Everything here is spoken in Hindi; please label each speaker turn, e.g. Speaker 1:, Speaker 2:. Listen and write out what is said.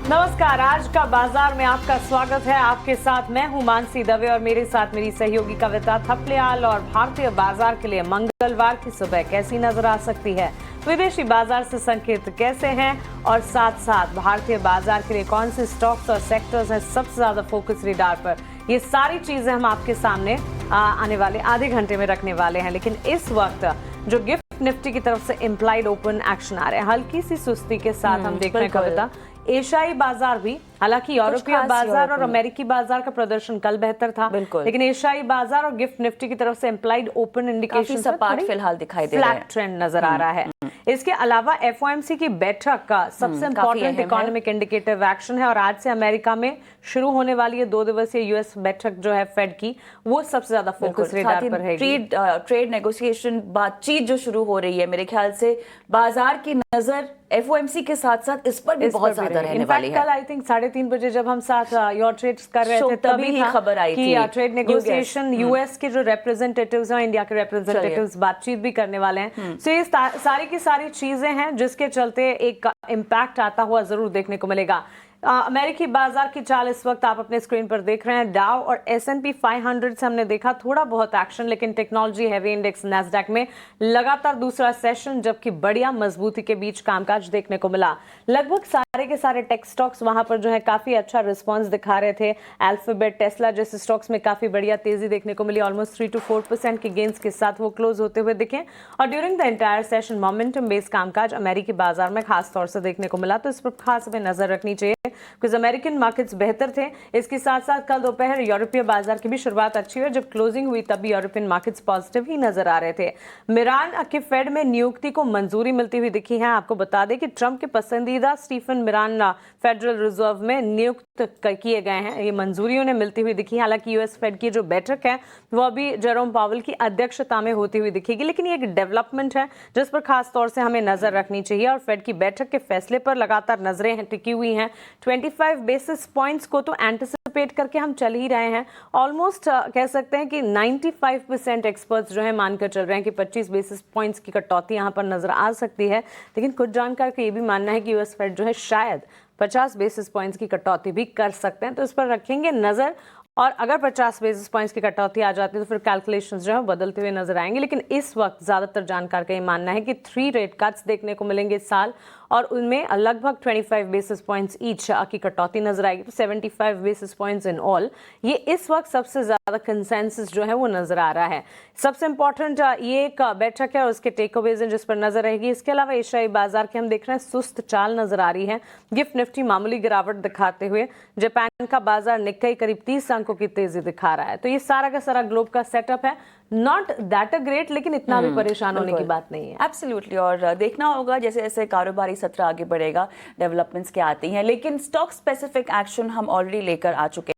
Speaker 1: नमस्कार, आज का बाजार में आपका स्वागत है। आपके साथ मैं हूं मानसी दवे और मेरे साथ मेरी सहयोगी कविता थपलियाल। और भारतीय बाजार के लिए मंगलवार की सुबह कैसी नजर आ सकती है, विदेशी बाजार से संकेत कैसे हैं और साथ साथ भारतीय बाजार के लिए कौन से स्टॉक्स और सेक्टर्स हैं सबसे ज्यादा फोकस रडार पर, ये सारी चीजें हम आपके सामने आने वाले आधे घंटे में रखने वाले हैं। लेकिन इस वक्त जो गिफ्ट निफ्टी की तरफ से इम्प्लाइड ओपन एक्शन आ रहे हैं, हल्की सी सुस्ती के साथ हम देख रहे हैं कविता। एशियाई बाजार भी, हालांकि यूरोपीय बाजार और अमेरिकी बाजार का प्रदर्शन कल बेहतर था, लेकिन एशियाई बाजार और गिफ्ट निफ्टी की तरफ से इम्प्लाइड ओपन इंडिकेशन
Speaker 2: सपाट फिलहाल दिखाई दे रहा है,
Speaker 1: फ्लैट ट्रेंड नजर आ रहा है। इसके अलावा एफओएमसी की बैठक का सबसे इंपॉर्टेंट इकोनॉमिक इंडिकेटिव एक्शन है और आज से अमेरिका में शुरू होने वाली है 2 दिवसीय यूएस बैठक जो है फेड की, वो सबसे ज्यादा फोकस रडार पर है।
Speaker 2: ट्रेड नेगोशिएशन बातचीत जो शुरू हो रही है, मेरे ख्याल से बाजार की नजर एफओएमसी के साथ साथ इस पर भी बहुत ज्यादा रहने वाली है।
Speaker 1: कल आई थिंक 3:30 बजे जब हम साथ योर ट्रेड्स कर रहे थे
Speaker 2: तभी ही खबर आई थी
Speaker 1: ट्रेड नेगोशिएशन यूएस के जो रिप्रेजेंटेटिव्स हैं, इंडिया के रिप्रेजेंटेटिव्स बातचीत भी करने वाले हैं। तो ये सारी की सारी चीजें हैं जिसके चलते एक इम्पैक्ट आता हुआ जरूर देखने को मिलेगा। अमेरिकी बाजार की चाल इस वक्त आप अपने स्क्रीन पर देख रहे हैं। डाउ और S&P 500 से हमने देखा थोड़ा बहुत एक्शन, लेकिन टेक्नोलॉजी हैवी इंडेक्स नैस्डैक में लगातार दूसरा सेशन, जबकि बढ़िया मजबूती के बीच कामकाज देखने को मिला। लगभग सारे के सारे टेक स्टॉक्स वहां पर जो है काफी अच्छा रिस्पांस दिखा रहे थे। अल्फाबेट, टेस्ला जैसे स्टॉक्स में काफी बढ़िया तेजी देखने को मिली, ऑलमोस्ट 3 to 4% के गेंस के साथ वो क्लोज होते हुए दिखे। और during the entire session momentum based कामकाज अमेरिकी बाजार में खास तौर से देखने को मिला, तो इस पर खास हमें नजर रखनी चाहिए क्योंकि अमेरिकन मार्केट्स बेहतर थे। इसके साथ साथ कल दोपहर यूरोपीय बाजार की भी शुरुआत अच्छी हुई, जब क्लोजिंग हुई तब भी यूरोपियन मार्केट्स पॉजिटिव ही नजर आ रहे थे। मिरान के फेड में नियुक्ति को मंजूरी मिलती हुई दिखी है। आपको बता दें कि ट्रंप के पसंदीदा स्टीफन मिरान फेडरल रिजर्व में नियुक्त किए गए हैं, ये मंजूरी उन्हें मिलती हुई दिखी। हालांकि यूएस फेड की जो बैठक है वो अभी जेरोम पावेल की अध्यक्षता में होती हुई दिखेगी, लेकिन ये एक डेवलपमेंट है जिस पर खास तौर से हमें नजर रखनी चाहिए। और फेड की बैठक के फैसले पर लगातार नजरें टिकी हुई हैं। 25 बेसिस पॉइंट्स को तो एंटिसिपेट करके हम चल ही रहे हैं। ऑलमोस्ट कह सकते हैं कि 95% एक्सपर्ट्स जो है मानकर चल रहे हैं कि 25 बेसिस पॉइंट्स की कटौती यहां पर नजर आ सकती है। लेकिन कुछ जानकार का ये भी मानना है कि यूएस फेड जो है शायद 50 बेसिस पॉइंट्स की कटौती भी कर सकते हैं, तो इस पर रखेंगे नजर। और अगर 50 बेसिस पॉइंट्स की कटौती आ जाती है तो फिर कैलकुलेशंस जो है बदलते हुए नजर आएंगे। लेकिन इस वक्त ज्यादातर जानकार का ये मानना है कि 3 रेट कट्स देखने को मिलेंगे इस साल और उनमें लगभग 25 बेसिस पॉइंट्स ईच की कटौती नजर आएगी, तो 75 बेसिस पॉइंट्स इन ऑल। ये इस वक्त सबसे ज्यादा कंसेंसस जो है वो नजर आ रहा है। सबसे इंपॉर्टेंट ये एक बैठक है और उसके टेक अवेज हैं जिस पर नजर रहेगी। इसके अलावा एशियाई बाजार के हम देख रहे हैं सुस्त चाल नजर आ रही है। गिफ्ट निफ्टी मामूली गिरावट दिखाते हुए, जापान का बाजार निक्केई करीब 30 अंकों की तेजी दिखा रहा है। तो ये सारा का सारा ग्लोब का सेटअप है। नॉट दैट अ ग्रेट, लेकिन इतना भी परेशान होने की बात नहीं है।
Speaker 2: एब्सोल्युटली, और देखना होगा जैसे जैसे कारोबारी सत्र आगे बढ़ेगा डेवलपमेंट्स क्या आती हैं। लेकिन स्टॉक स्पेसिफिक एक्शन हम ऑलरेडी लेकर आ चुके हैं।